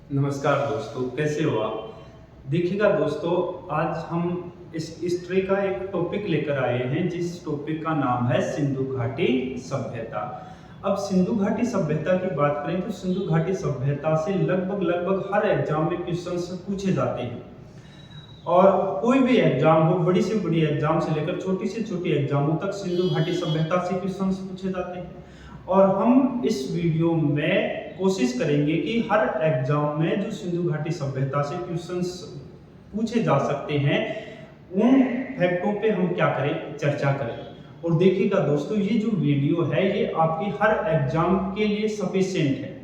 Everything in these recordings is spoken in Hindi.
नमस्कार दोस्तों, कैसे हो आप? देखिएगा दोस्तों, आज हम इस हिस्ट्री का एक टॉपिक लेकर आए हैं जिस टॉपिक का नाम है सिंधु घाटी सभ्यता। अब सिंधु घाटी सभ्यता की बात करें तो सिंधु घाटी सभ्यता से लगभग हर एग्जाम में क्वेश्चंस पूछे जाते हैं। और कोई भी एग्जाम हो, बड़ी से बड़ी एग्जाम से लेकर छोटी से छोटी एग्जामों तक सिंधु घाटी सभ्यता से क्वेश्चंस पूछे जाते हैं। और हम इस वीडियो में कोशिश करेंगे कि हर एग्जाम में जो सिंधु घाटी सभ्यता से क्वेश्चंस पूछे जा सकते हैं उन फैक्टों पे हम क्या करें, चर्चा करें। और देखिएगा दोस्तों, ये जो वीडियो है ये आपकी हर एग्जाम के लिए सफिशिएंट है।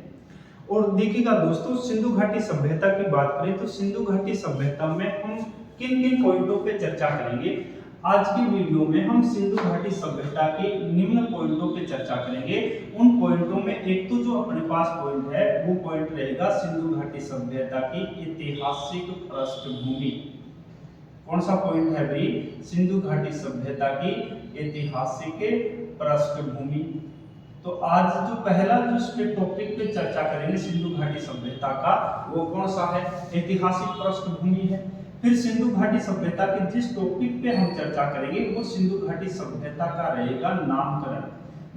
और देखिएगा दोस्तों, सिंधु घाटी सभ्यता की बात करें तो सिंधु घाटी सभ्यता में हम किन किन पॉइंटों पे चर्चा करेंगे। आज की वीडियो में हम सिंधु घाटी सभ्यता के निम्न पॉइंटों पे चर्चा करेंगे। उन पॉइंटों में एक तो जो अपने पास पॉइंट है वो पॉइंट रहेगा सिंधु घाटी सभ्यता की ऐतिहासिक पृष्ठभूमि। कौन सा पॉइंट है भाई? सिंधु घाटी सभ्यता की ऐतिहासिक पृष्ठभूमि। तो आज जो पहला जो इस पे टॉपिक पे चर्चा करेंगे सिंधु घाटी सभ्यता का, वो कौन सा है? ऐतिहासिक पृष्ठभूमि है। फिर सिंधु घाटी सभ्यता के जिस टॉपिक पे हम चर्चा करेंगे वो सिंधु घाटी सभ्यता का रहेगा नामकरण।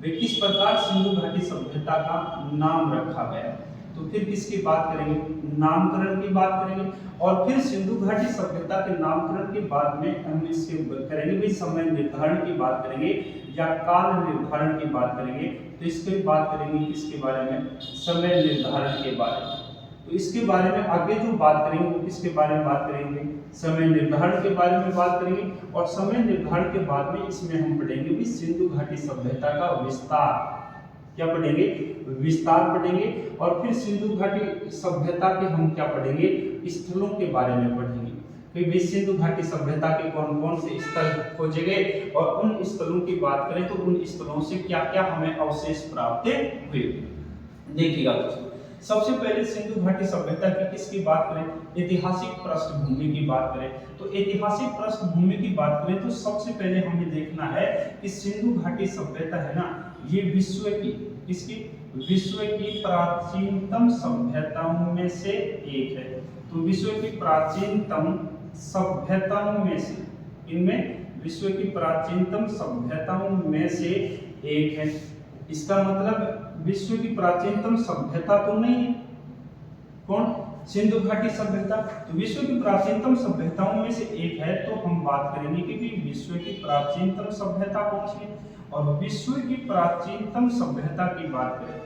वे किस प्रकार सिंधु घाटी सभ्यता का नाम रखा गया। तो फिर किसकी बात करेंगे? नामकरण की बात करेंगे। और फिर सिंधु घाटी सभ्यता के नामकरण के बाद में हम इसके करेंगे भी समय निर्धारण की बात करेंगे या काल निर्धारण की बात करेंगे। तो इसके बात करेंगे किसके बारे में? समय निर्धारण के बारे में। तो इसके बारे में आगे जो बात करेंगे वो किसके बारे में बात करेंगे? समय निर्धारण के बारे में बात करेंगे। और समय निर्धारण के बाद में इसमें हम पढ़ेंगे भी सिंधु घाटी सभ्यता का विस्तार। क्या पढ़ेंगे? विस्तार पढ़ेंगे। और फिर सिंधु घाटी सभ्यता के हम क्या पढ़ेंगे? स्थलों के बारे में पढ़ेंगे कि सिंधु घाटी सभ्यता के कौन कौन से स्थल खोजे गए और उन स्थलों की बात करें तो उन स्थलों से क्या क्या हमें अवशेष प्राप्त हुए। देखिएगा दोस्तों, सबसे पहले सिंधु घाटी सभ्यता की किसकी बात करें? ऐतिहासिक पृष्ठभूमि की बात करें। तो ऐतिहासिक पृष्ठभूमि की बात करें तो सबसे पहले हमें देखना है कि सिंधु घाटी सभ्यता है ना, ये विश्व की किसकी? विश्व की प्राचीनतम सभ्यताओं में से एक है। तो विश्व की प्राचीनतम सभ्यताओं में से, इनमें विश्व की प्राचीनतम सभ्यताओं में से एक है। इसका मतलब विश्व की प्राचीनतम सभ्यता तो नहीं है। कौन? सिंधु घाटी सभ्यता। तो विश्व की प्राचीनतम सभ्यताओं में से एक है। तो हम बात करेंगे कि विश्व की प्राचीनतम सभ्यता कौन सी है। और विश्व की प्राचीनतम सभ्यता की बात करें,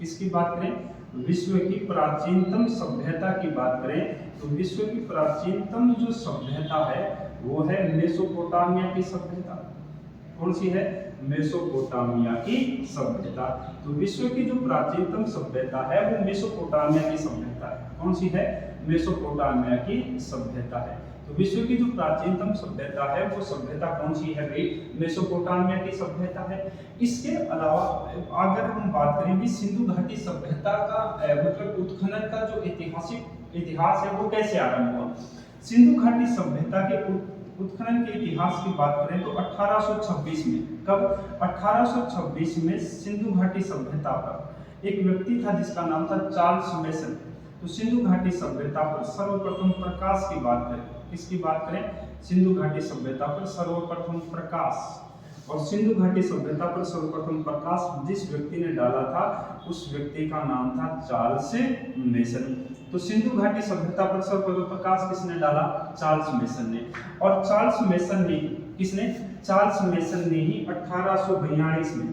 किसकी बात करें? विश्व की प्राचीनतम सभ्यता की बात करें तो विश्व की प्राचीनतम जो सभ्यता है वो है मेसोपोटामिया की सभ्यता। कौन सी है? मेसोपोटामिया की सभ्यता। तो विश्व की जो प्राचीनतम सभ्यता है वो मेसोपोटामिया की सभ्यता है। कौन सी है? मेसोपोटामिया की सभ्यता है। तो विश्व की जो प्राचीनतम सभ्यता है वो सभ्यता कौन सी है भाई? मेसोपोटामिया की सभ्यता है। इसके अलावा अगर हम बात करें भी सिंधु घाटी सभ्यता का मतलब उत्खनन का जो इतिहास है वो कैसे आरंभ हुआ। सिंधु घाटी सभ्यता के उत्खनन के इतिहास की बात करें तो 1826 में, कब? 1826 में सिंधु घाटी सभ्यता पर एक व्यक्ति था जिसका नाम था चार्ल्स मेसन। तो सिंधु घाटी सभ्यता पर सर्वप्रथम प्रकाश की बात करें, किसकी बात करें? सिंधु घाटी सभ्यता पर सर्वप्रथम प्रकाश। और सिंधु घाटी सभ्यता पर सर्वप्रथम प्रकाश जिस व्यक्ति ने डाला था उस व्यक्ति का नाम था चार्ल्स मेसन। तो सिंधु घाटी सभ्यता पर सर्वप्रथम प्रकाश किसने डाला? चार्ल्स मेसन ने। और चार्ल्स मेसन ने किसने? चार्ल्स मेसन ने ही 1842 में,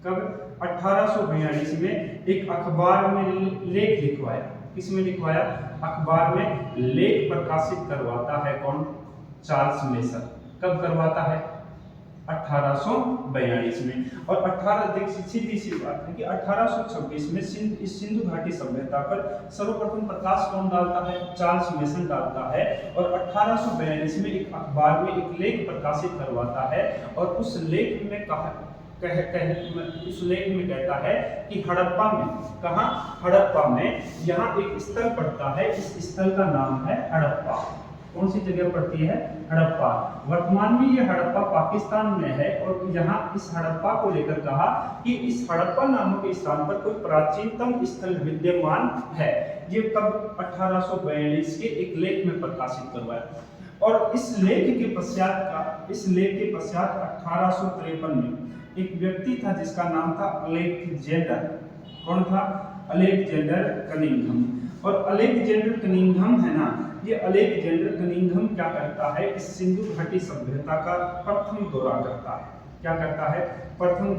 कब? 1842 में एक अखबार में लेख लिखवाया। किसमें लिखवाया? अखबार में लेख प्रकाशित करवाता है कौन? Charles mason. कब करवाता है? 1842 में। और 18 सीधी सी बात है कि 1826 में सिंधु घाटी सभ्यता पर सर्वप्रथम प्रकाश कौन डालता है? चार्ल्स मेसन डालता है। और 1842 में एक अखबार में एक लेख प्रकाशित करवाता है। और उस लेख में उस लेख में कहता है कि हड़प्पा में, कहाँ? हड़प्पा में यहाँ एक स्थल पड़ता है, इस स्थल का नाम है हड़प्पा। कौन सी जगह पड़ती है? हड़प्पा। वर्तमान में ये हड़प्पा पाकिस्तान में है और यहाँ इस हड़प्पा को लेकर कहा कि इस हड़प्पा नामक स्थान पर कोई प्राचीनतम स्थल विद्यमान है। ये कब? 1842 के एक लेख में प्रकाशित करवाया। और इस लेख के पश्चात 1853 में एक व्यक्ति था जिसका नाम था अलेक्जेंडर। कौन था? Alexander Cunningham. और अलेक्जेंडर कनिंघम है ना, ये अलेक्जेंडर कनिंघम क्या करता है? इस सिंधु घाटी सभ्यता का प्रथम दौरा करता है। क्या करता है? प्रथम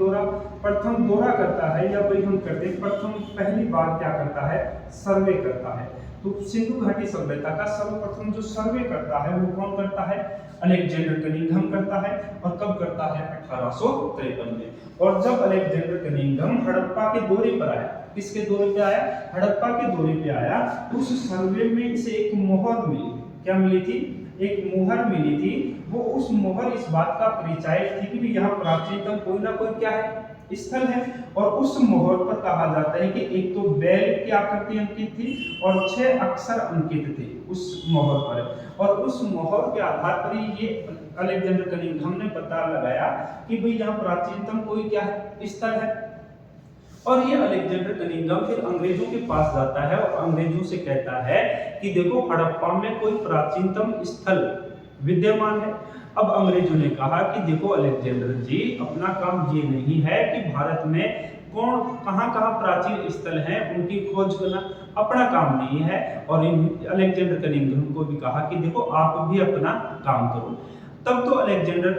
दौरा करता है, या वही हम करते हैं प्रथम पहली बार क्या करता है? सर्वे करता है। तो सिंधु घाटी सभ्यता का सर्वप्रथम जो सर्वे करता है वो कौन करता है? अलेक्जेंडर कनिंघम करता है। और कब करता है? 1853 में। और जब अलेक्जेंडर कनिंघम हड़प्पा के दौरे पर आया, किसके दौरे पे आया? हड़प्पा के दौरे पे आया। उस सर्वे में इसे एक मोहर मिली। क्या मिली थी? एक मोहर मिली थी। वो उस मोहर इस बात का परिचायक थी कि यहाँ प्राचीनतम कोई ना कोई क्या है? स्थल है। और उस मोहर पर कहा जाता है कि एक तो बैल की आकृति अंकित थी और 6 अक्षर अंकित थे उस मोहर पर। और उस मोहर के आधार पर ये अलेक्जेंडर कनिंघम ने पता लगाया कि भाई यहाँ प्राचीनतम कोई क्या है? स्थल है। और ये अलेक्जेंडर कनिंघम फिर अंग्रेजों के पास जाता है और अंग्रेजों से कहता है कि देखो हड़प्पा में कोई प्राचीनतम स्थल विद्यमान है। अब अंग्रेजों ने कहा कि देखो अलेक्जेंडर जी, अपना काम ये नहीं है कि भारत में कौन कहाँ प्राचीन स्थल हैं उनकी खोज करना, अपना काम नहीं है। और अलेक्जेंडर कनिंघम को भी कहा कि देखो आप भी अपना काम करो। तब तो अलेक्जेंडर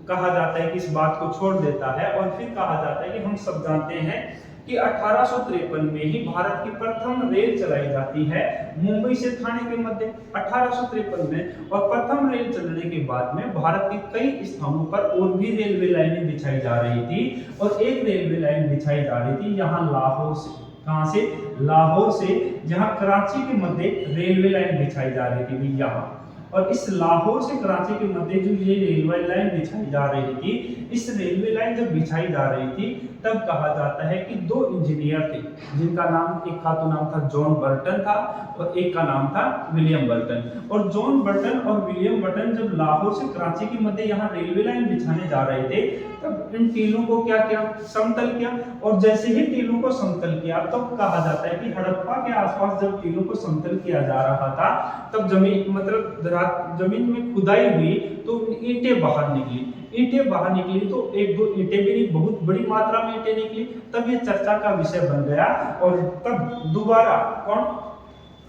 कहा जाता है कि इस बात को छोड़ देता है। और फिर कहा जाता है कि हम सब जानते हैं कि 1853 में ही भारत की प्रथम रेल चलाई जाती है मुंबई से थाने के मध्य, 1853 में। और प्रथम रेल चलने के बाद में भारत के कई स्थानों पर और भी रेलवे लाइनें बिछाई जा रही थी। और एक रेलवे लाइन बिछाई जा रही थी यहाँ लाहौर से। कहाँ से? लाहौर से, जहाँ कराची के मध्य रेलवे लाइन बिछाई जा रही थी यहाँ। और इस लाहौर से कराची के मध्य जो ये रेलवे लाइन बिछाई जा रही थी, इस रेलवे लाइन जब बिछाई जा रही थी तब कहा जाता है कि 2 इंजीनियर थे जिनका नाम, एक का तो नाम था जॉन बर्टन था और एक का नाम था विलियम बर्टन। और जॉन बर्टन और विलियम बर्टन जब लाहौर से कराची के मध्य यहाँ रेलवे लाइन बिछाने जा रहे थे तब इन टीलों को क्या किया? समतल किया। और जैसे ही टीलों को समतल किया तब कहा जाता है कि हड़प्पा के आसपास जब टीलों को समतल किया जा रहा था तब जमीन में खुदाई हुई तो ईंटें बाहर निकली। तो 1-2 ईंटें भी नहीं, बहुत बड़ी मात्रा में ईंटें निकली। तब ये चर्चा का विषय बन गया। और तब दोबारा कौन?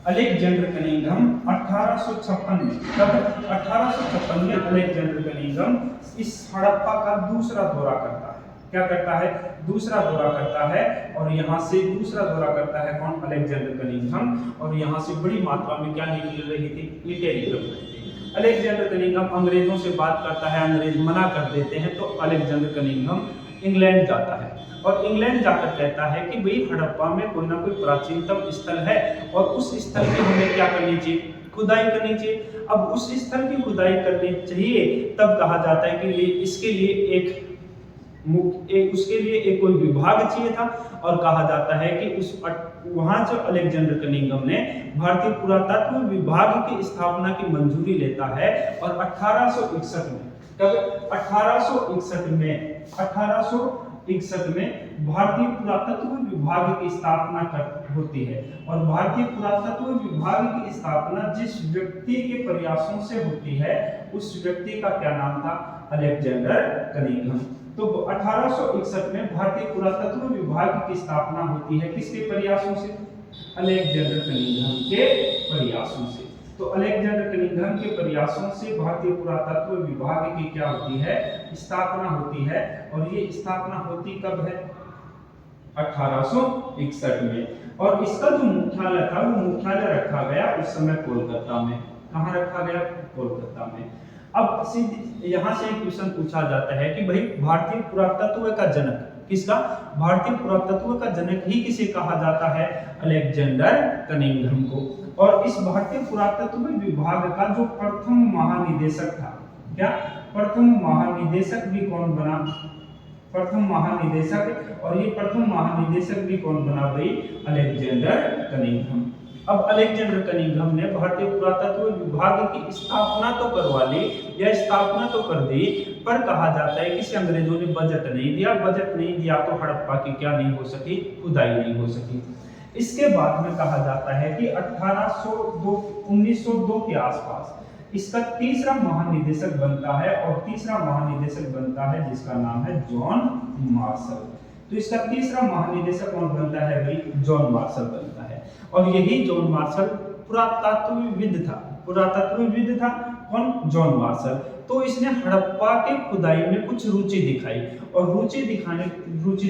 अलेक्जेंडर कनिंघम 1856 में, तब 1856 में अलेक्जेंडर कनिंघम इस हड़प्पा का दूसरा दौरा करता है। क्या करता है? दूसरा दौरा करता है। और यहाँ से दूसरा दौरा करता है कौन? Alexander Cunningham. और यहाँ से बड़ी मात्रा में क्या निकल रही थी? ईंटें निकल रही थी। अलेक्जेंडर कनिंघम अंग्रेजों से बात करता है, अंग्रेज मना कर देते हैं। तो अलेक्जेंडर कनिंघम इंग्लैंड जाता है और इंग्लैंड जाकर कहता है कि भाई हड़प्पा में कोई ना कोई प्राचीनतम स्थल है और उस स्थल की हमें क्या करनी चाहिए? खुदाई करनी चाहिए। अब उस स्थल की खुदाई करनी चाहिए तब कहा जाता है कि इसके लिए उसके लिए एक कोई विभाग चाहिए था। और कहा जाता है कि वहां जो अलेक्जेंडर कनिंघम ने भारतीय पुरातत्व विभाग की स्थापना की मंजूरी लेता है। और 1861 में, कब? 1861 में भारतीय पुरातत्व विभाग की स्थापना होती है। और भारतीय पुरातत्व विभाग की स्थापना जिस व्यक्ति के प्रयासों से होती है उस व्यक्ति का क्या नाम था? Alexander Cunningham. तो 1861 में भारतीय पुरातत्व विभाग की स्थापना होती है किसके प्रयासों से? अलेक्जेंडर कनिंघम के प्रयासों से। तो अलेक्जेंडर कनिंघम के प्रयासों से भारतीय पुरातत्व विभाग की क्या होती है? स्थापना होती है। और ये स्थापना होती कब है? 1861 में। और इसका जो मुख्यालय था वो मुख्यालय रखा गया उस समय कोलकाता में। कहाँ रखा गया? कोलकाता में। अब सीधे यहाँ से एक क्वेश्चन पूछा जाता है कि भाई भारतीय पुरातत्व का जनक किसका? भारतीय पुरातत्व का जनक ही किसे कहा जाता है? अलेक्जेंडर कनिंघम को। और इस भारतीय पुरातत्व विभाग का जो प्रथम महानिदेशक था, क्या प्रथम महानिदेशक भी कौन बना? प्रथम महानिदेशक। और ये प्रथम महानिदेशक भी कौन बना भाई? Alexander Cunningham. अब अलेक्जेंडर कनिंघम ने भारतीय पुरातत्व विभाग की स्थापना तो करवा ली या स्थापना तो कर दी, पर कहा जाता है कि इसे अंग्रेजों ने बजट नहीं दिया। बजट नहीं दिया तो हड़प्पा की क्या नहीं हो सकी, खुदाई नहीं हो सकी। इसके बाद में कहा जाता है कि 1902 के आसपास इसका तीसरा महानिदेशक बनता है, और तीसरा महानिदेशक बनता है जिसका नाम है जॉन मार्शल। तो इसका तीसरा महानिदेशक कौन बनता है भाई, जॉन मार्शल बनता है। और यही जॉन मार्शल पुरातत्वविद था, पुरातत्वविद था कौन, जॉन मार्शल। तो इसने हड़प्पा के खुदाई में कुछ रुचि दिखाई, और रुचि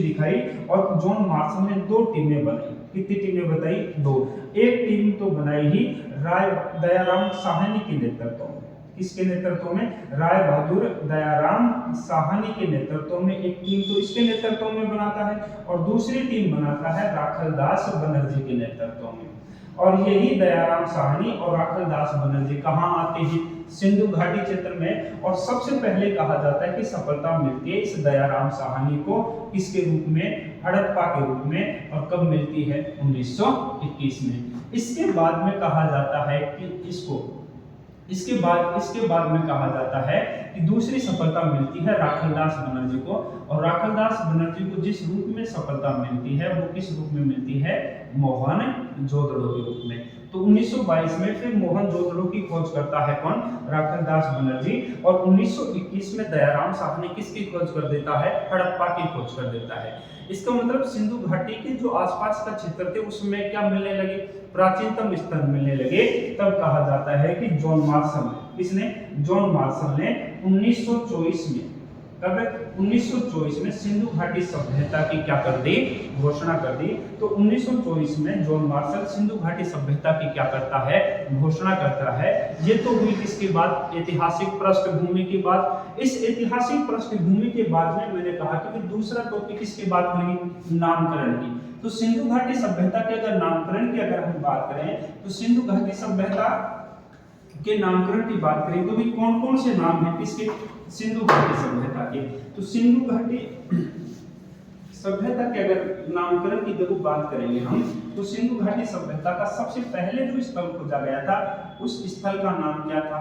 दिखाई और जॉन मार्शल ने 2 टीमें बनाई। कितनी टीमें बताई, 2। एक टीम तो बनाई ही राय दयाराम साहनी के नेतृत्व में। किसके नेतृत्व में, राय बहादुर दयाराम साहनी के नेतृत्व में एक टीम तो इसके नेतृत्व में बनाता है, और दूसरी टीम बनाता है राखलदास बनर्जी के नेतृत्व में। और यही दयाराम साहनी और राखलदास बनर्जी कहाँ आते हैं, सिंधु घाटी क्षेत्र में। और सबसे पहले कहा जाता है कि सफलता मिलती है इस दयाराम साहनी को किसके रूप में, हड़प्पा के रूप में। और कब मिलती है, 1921 में। इसके बाद में कहा जाता है कि इसके बाद में कहा जाता है कि दूसरी सफलता मिलती है राखलदास बनर्जी को। और राखलदास बनर्जी को जिस रूप में सफलता मिलती है वो किस रूप में मिलती है, मोहनजोदड़ो के रूप में। तो 1922 में फिर मोहनजोदड़ो की खोज करता है कौन, राखलदास बनर्जी। और 1921 में दयाराम साहनी किसकी खोज कर देता है, हड़प्पा की खोज कर देता है। इसका मतलब सिंधु घाटी के जो आसपास का क्षेत्र थे उसमें क्या मिलने लगे, प्राचीनतम स्थल मिलने लगे। तब कहा जाता है कि जॉन मार्शल, किसने, जॉन मार्शल ने 1924 में, कब, 1924 में सिंधु घाटी सभ्यता की क्या कर दी, घोषणा कर दी। तो 1924 में जॉन मार्शल सिंधु घाटी सभ्यता की क्या करता है, घोषणा करता है। ये तो हुई किसके बाद, ऐतिहासिक पृष्ठभूमि की बात। इस ऐतिहासिक पृष्ठभूमि के बाद में मैंने कहा कि दूसरा टॉपिक किसकी बात करेंगे, नामकरण की। तो सिंधु घाटी सभ्यता के अगर नामकरण की अगर हम बात करें तो सिंधु घाटी सभ्यता के नामकरण की बात करें तो भी कौन कौन से नाम हैं किसके, सिंधु घाटी सभ्यता के। तो सिंधु घाटी सभ्यता के अगर नामकरण की जब बात करेंगे हम, तो सिंधु घाटी सभ्यता का सबसे पहले जो स्थल खोजा गया था उस स्थल का नाम क्या था,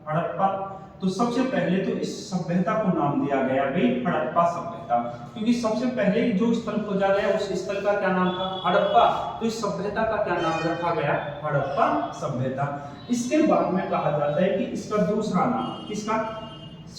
हड़प्पा। तो सबसे पहले तो इस सभ्यता को नाम दिया गया भाई हड़प्पा सभ्यता, क्योंकि सबसे पहले जो स्थल खोजा गया उस स्थल का क्या नाम था, हड़प्पा। तो इस सभ्यता का क्या नाम रखा गया, हड़प्पा सभ्यता। इसके बाद में कहा जाता है कि इसका दूसरा नाम, किसका,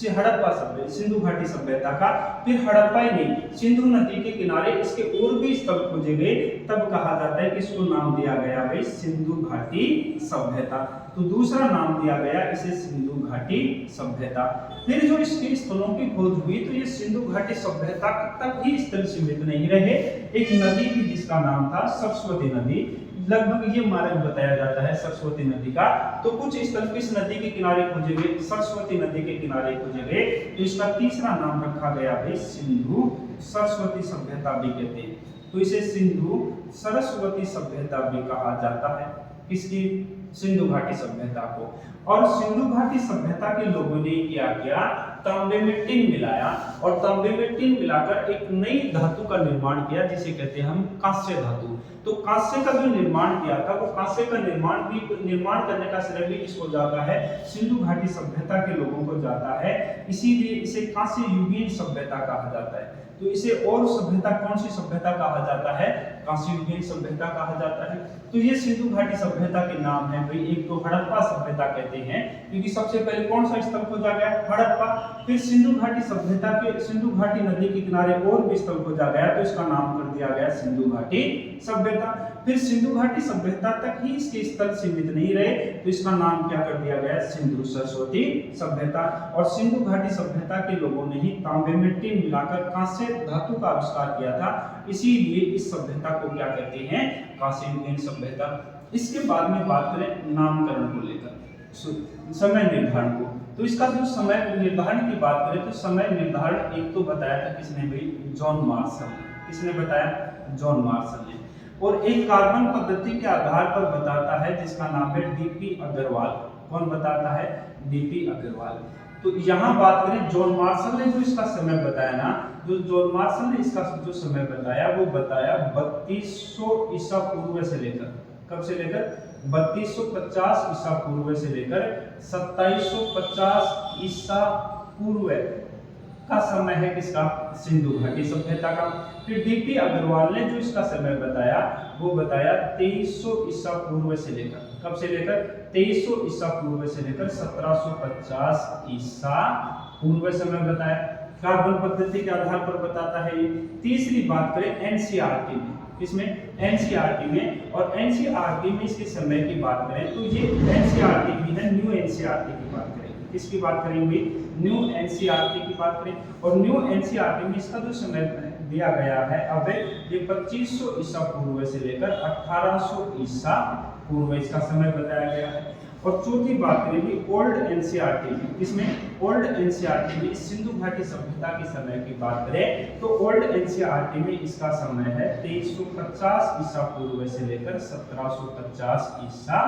हड़प्पा सभ्यता, सिंधु घाटी सभ्यता का। फिर हड़प्पा ही नहीं, सिंधु नदी के किनारे इसके और भी स्थल खोजे गए, तब कहा जाता है कि इसको नाम दिया गया भाई सिंधु घाटी सभ्यता। तो दूसरा नाम दिया गया इसे सिंधु घाटी सभ्यता। फिर जो इसके स्थलों की खोज हुई तो ये सिंधु घाटी सभ्यता तक ही स्थल सीमित नहीं रहे। एक नदी थी जिसका नाम था सरस्वती नदी, लगभग ये मार्ग बताया जाता है सरस्वती नदी का। तो कुछ स्थल किस नदी के किनारे खोजे गए, सरस्वती नदी के किनारे खोजे गए। तो इसका तीसरा नाम रखा गया भाई सिंधु सरस्वती सभ्यता भी कहते हैं। तो इसे सिंधु सरस्वती सभ्यता भी कहा जाता है, किसकी, सिंधु घाटी सभ्यता को। और सिंधु घाटी सभ्यता के लोगों ने क्या किया, तांबे में टिन मिलाया, और तांबे में टिन मिलाकर एक नई धातु का निर्माण किया जिसे कहते हैं हम कांस्य धातु। तो कांस्य का जो निर्माण किया था वो कांस्य का निर्माण करने का श्रेय भी किसको जाता है, सिंधु घाटी सभ्यता के लोगों को जाता है। इसीलिए इसे कांस्य युगीन सभ्यता कहा जाता है। तो इसे और सभ्यता कौन सी सभ्यता कहा जाता है, कांस्य युगीन सभ्यता कहा जाता है। तो ये सिंधु घाटी सभ्यता के नाम है भाई। एक तो हड़प्पा सभ्यता कहते हैं क्योंकि सबसे पहले कौन सा स्थल खोजा गया, हड़प्पा। फिर सिंधु घाटी सभ्यता के, सिंधु घाटी नदी के किनारे और भी स्थल खोजा गया तो इसका नाम कर दिया गया सिंधु घाटी सभ्यता। फिर सिंधु घाटी सभ्यता तक ही इसके स्थल सीमित नहीं रहे तो इसका नाम क्या कर दिया गया, सिंधु सरस्वती सभ्यता। और सिंधु घाटी सभ्यता के लोगों ने ही तांबे में टिन मिलाकर कांस्य धातु का आविष्कार किया था, इसीलिए इस सभ्यता को क्या कहते हैं, कांस्य युगीन सभ्यता। इसके बाद में बात करें नामकरण को लेकर, समय निर्धारण को। तो इसका जो समय निर्धारण की बात करें तो समय निर्धारण एक तो बताया था किसने भाई, जॉन मार्शल। किसने बताया, जॉन मार्शल ने। और एक कार्बन पद्धति के आधार पर बताता है जिसका नाम है डीपी अग्रवाल। कौन बताता है, डीपी अग्रवाल। तो यहाँ बात करें जॉन मार्शल ने जो इसका समय बताया ना, जो जॉन मार्शल ने इसका जो समय बताया वो बताया 3200 ईसा पूर्व से लेकर, कब से लेकर 3250 ईसा पूर्व से लेकर 2750 ईसा पूर्व का समय है किसका, सिंधु घाटी सभ्यता का। फिर डीपी अग्रवाल ने जो इसका समय बताया वो बताया 2300 ईसा पूर्व से लेकर, कब से लेकर 2300 ईसा पूर्व से लेकर 1750 ईसा पूर्व समय बताया। कार्बन पद्धति के आधार पर बताता है ये। तीसरी बात करें एनसीईआरटी में, इसमें एनसीईआरटी में, और एनसीईआरटी में इसके समय की बात करें तो ये एनसीईआरटी भी है, न्यू एनसीईआरटी की बात करेंगे। किसकी बात करेंगे, न्यू एनसीईआरटी की बात करें। और न्यू एनसीईआरटी में इसका जो समय दिया गया है अब ये 2500 ईसा पूर्व से लेकर 1800 ईसा पूर्व इसका समय बताया गया है। और चौथी बात करेंगे ओल्ड एनसीईआरटी में, इसमें ओल्ड एनसीईआरटी में सिंधु घाटी सभ्यता के समय की बात करें तो ओल्ड एनसीईआरटी में इसका समय है 2350 ईसा पूर्व से लेकर 1750 ईसा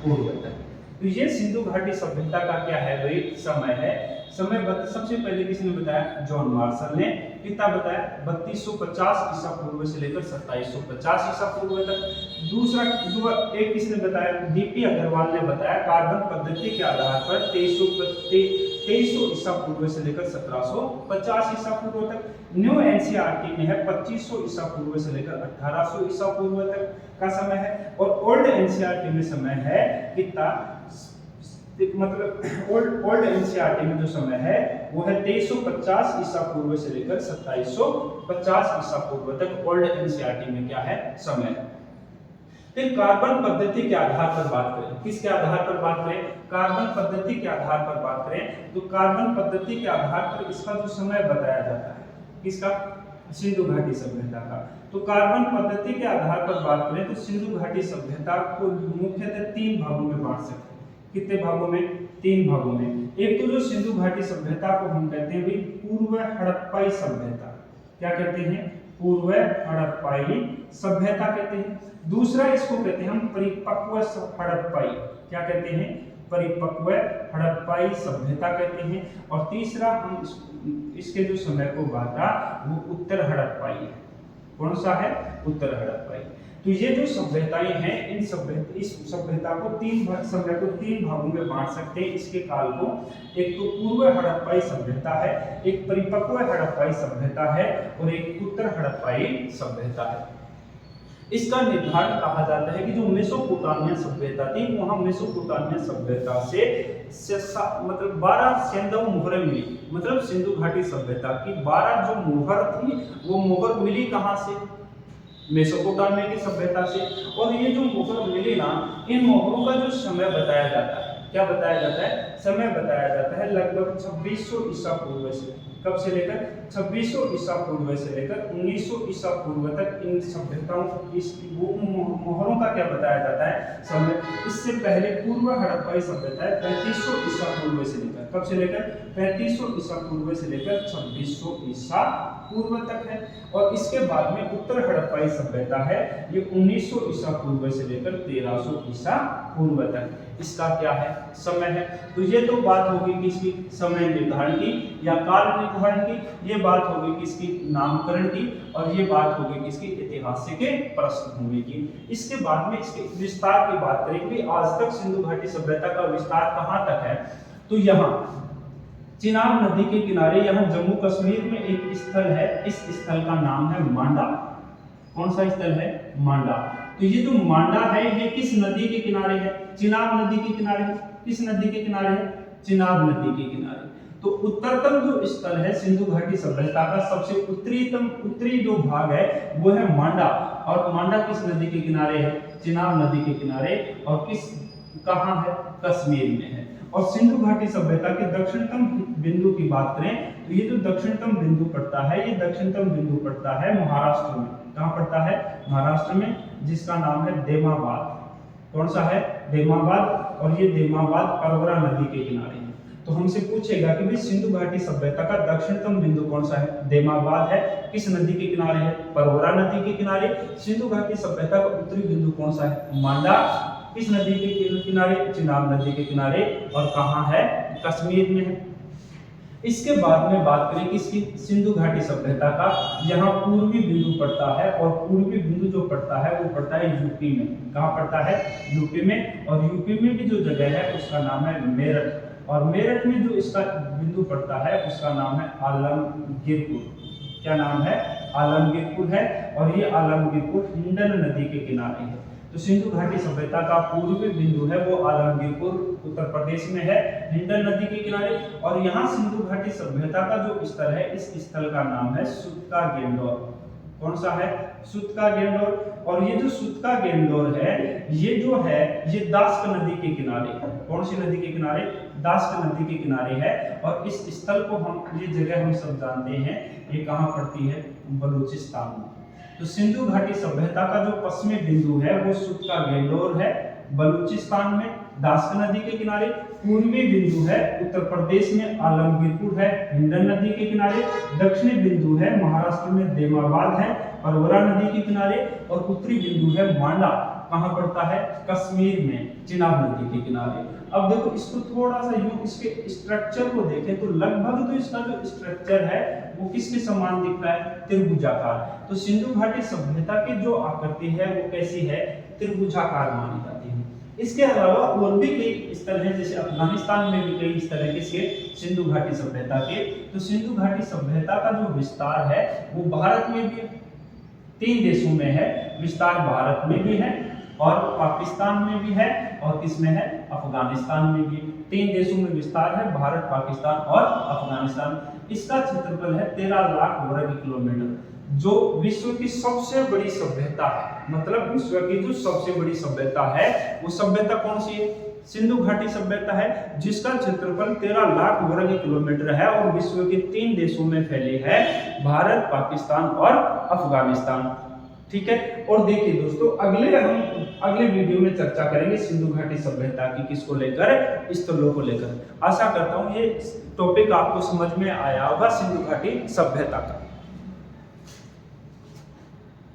पूर्व तक। तो ये सिंधु घाटी सभ्यता का क्या है भाई, समय है। समय सबसे पहले किसने बताया, जॉन मार्शल ने। कितना बताया, 3250 ईसा पूर्व से लेकर 2750 ईसा पूर्व तक। दूसरा एक किसने बताया, डीपी अग्रवाल ने बताया कार्बन पद्धति के आधार पर 2300 ईसा पूर्व से लेकर 1750 ईसा पूर्व तक। न्यू एनसीईआरटी में है 2500 ईसा पूर्व से लेकर 1800 ईसा पूर्व तक का समय है। और ओल्ड एनसीईआरटी में समय है कितना, मतलब ओल्ड एनसीईआरटी में जो समय है वो है 2350 ईसा पूर्व से लेकर 2750 ईसा पूर्व तक ओल्ड एनसीईआरटी में क्या है, समय है। फिर कार्बन पद्धति के आधार पर बात करें, किसके आधार पर बात करें, कार्बन पद्धति के आधार पर बात करें तो कार्बन पद्धति के आधार पर इसका जो समय बताया जाता है, किसका, सिंधु घाटी सभ्यता का। तो कार्बन पद्धति के आधार पर बात करें तो सिंधु घाटी सभ्यता को मुख्यतः 3 भागों में बांट सकते हैं। कितने भागों में, 3 भागों में। एक तो जो सिंधु घाटी सभ्यता को हम कहते हैं भाई पूर्व हड़प्पाई सभ्यता, क्या कहते हैं, पूर्व हड़प्पाई सभ्यता कहते हैं। दूसरा इसको कहते हैं हम परिपक्व हड़प्पाई, क्या कहते हैं, परिपक्व हड़प्पाई सभ्यता कहते हैं। और तीसरा हम इसके जो समय को बांटा वो उत्तर हड़प्पाई है। कौन सा है, उत्तर हड़प्पाई। तो ये जो सभ्यताएं हैं इस सभ्यता को समय को 3 भागों में बांट सकते हैं इसके काल को। एक तो पूर्व हड़प्पाई सभ्यता है, एक परिपक्व हड़प्पाई सभ्यता है और एक उत्तर हड़प्पाई सभ्यता है। इसका निर्धारण कहा जाता है कि जो मेसोपोटामिया सभ्यता थी वहां मेसोपोटामिया सभ्यता से मतलब 12 सेंधव मोहरें मिली, मतलब सिंधु घाटी सभ्यता की 12 जो मोहर थी वो मोहर मिली कहां से, मेसोपोटामिया की सभ्यता से। और ये जो मोहर मिली ना, इन मोहरों का जो समय बताया जाता है, क्या बताया जाता है, समय बताया जाता है लगभग 2600 ईसा पूर्व से, कब से लेकर 2600 ईसा पूर्व से लेकर 1900 ईसा पूर्व तक इन सभ्यताओं इस मोहरों का क्या बताया जाता है, समय। इससे पहले पूर्व हड़प्पाई सभ्यता है 3500 ईसा पूर्व से लेकर, कब से लेकर 3500 ईसा पूर्व से लेकर 2600 ईसा पूर्व तक है। और इसके बाद में उत्तर हड़प्पाई सभ्यता है, ये 1900 ईसा पूर्व से लेकर 1300 ईसा पूर्व तक इसका क्या है, समय है। तो ये तो बात होगी किसकी, समय निर्धारण की या काल निर्धारण की, ये बात होगी किसकी, नामकरण की, और ये बात होगी किसकी, ऐतिहासिक पृष्ठभूमि की। इसके बाद में इसके विस्तार की बात करेंगे। आज तक सिंधु घाटी सभ्यता का विस्तार कहाँ तक है, तो यहाँ चिनाब नदी के किनारे, यहाँ जम्मू कश्मीर में एक स्थल है, इस स्थल का नाम है मांडा। कौन सा स्थल है, मांडा। तो ये जो मांडा है ये किस नदी के किनारे है, चिनाब नदी के किनारे है। किस नदी के किनारे है, चिनाब नदी के किनारे। तो उत्तरतम जो स्थल है सिंधु घाटी सभ्यता का, सबसे उत्तरी जो भाग है वो है मांडा। और मांडा किस नदी के किनारे है, चिनाब नदी के किनारे। और किस, कहाँ है, कश्मीर में है। और सिंधु घाटी सभ्यता के दक्षिणतम बिंदु की बात करें तो ये जो दक्षिणतम बिंदु पड़ता है, ये दक्षिणतम बिंदु पड़ता है महाराष्ट्र में। कहाँ पड़ता है, महाराष्ट्र में, जिसका नाम है देमाबाद। कौन सा है, देमाबाद। और ये देमाबाद परवरा नदी के किनारे है। तो हमसे पूछेगा कि भाई सिंधु घाटी सभ्यता का दक्षिणतम बिंदु कौन सा है, देमाबाद है। किस नदी के किनारे है, परवरा नदी के किनारे। सिंधु घाटी सभ्यता का उत्तरी बिंदु कौन सा है, मांडा। किस नदी के किनारे, चिनाब नदी के किनारे। और कहाँ है, कश्मीर में है। इसके बाद में बात करें किसकी, सिंधु घाटी सभ्यता का। यहाँ पूर्वी बिंदु पड़ता है और पूर्वी बिंदु जो पड़ता है वो पड़ता है यूपी में। कहाँ पड़ता है, यूपी में। और यूपी में भी जो जगह है उसका नाम है मेरठ। और मेरठ में जो इसका बिंदु पड़ता है उसका नाम है आलमगीरपुर। क्या नाम है, आलमगीरपुर है। और ये आलमगीरपुर हिंडन नदी के किनारे है। तो सिंधु घाटी सभ्यता का पूर्वी बिंदु है वो आलमगीरपुर उत्तर प्रदेश में है, हिंडन नदी के किनारे। और यहाँ सिंधु घाटी सभ्यता का जो स्थल है, इस स्थल का नाम है सुत्का गेंडोर। कौन सा है, सुत्का गेंडोर। और ये जो सुत्का गेंडोर है, ये जो है ये दास्क नदी के किनारे है। कौन सी नदी के किनारे, दास्क नदी के किनारे है। और इस स्थल को हम, ये जगह हम सब जानते हैं, ये कहाँ पड़ती है, बलूचिस्तान में। तो सिंधु घाटी सभ्यता का जो पश्चिमी बिंदु है वो सुत्का गेंडोर है, बलूचिस्तान में, दास्क नदी के किनारे। पूर्वी बिंदु है उत्तर प्रदेश में, आलमगीरपुर है, हिंडन नदी के किनारे। दक्षिणी बिंदु है महाराष्ट्र में, देमाबाद है, परवरा नदी के किनारे। और उत्तरी बिंदु है मांडा, कहाँ पड़ता है, कश्मीर में, चिनाब नदी के किनारे। अब देखो इसको थोड़ा सा यूं इसके स्ट्रक्चर को देखें तो लगभग तो इसका जो स्ट्रक्चर है वो किसके समान दिख रहा है, त्रिभुजाकार। तो सिंधु घाटी सभ्यता की जो आकृति है वो कैसी है, त्रिभुजाकार मानी जाती है। इसके अलावा और भी कई स्थल हैं, जैसे अफगानिस्तान में भी कई स्थल हैं किसके, सिंधु घाटी सभ्यता के। तो सिंधु घाटी सभ्यता का जो विस्तार है वो भारत में भी 3 देशों में है। विस्तार भारत में भी है और पाकिस्तान में भी है, और किसमें है, अफगानिस्तान में भी। 3 देशों में विस्तार है, भारत, पाकिस्तान और अफगानिस्तान। इसका क्षेत्रफल है 13 लाख वर्ग किलोमीटर, जो विश्व की सबसे बड़ी सभ्यता है। मतलब विश्व की जो सबसे बड़ी सभ्यता है वो सभ्यता कौन सी है, सिंधु घाटी सभ्यता है, जिसका क्षेत्रफल 13 लाख वर्ग किलोमीटर है और विश्व के 3 देशों में फैले है, भारत, पाकिस्तान और अफगानिस्तान। ठीक है। और देखिए दोस्तों, अगले वीडियो में चर्चा करेंगे सिंधु घाटी सभ्यता की, किसको लेकर, स्थलों को लेकर। आशा करता हूँ ये टॉपिक आपको समझ में आया होगा, सिंधु घाटी सभ्यता का।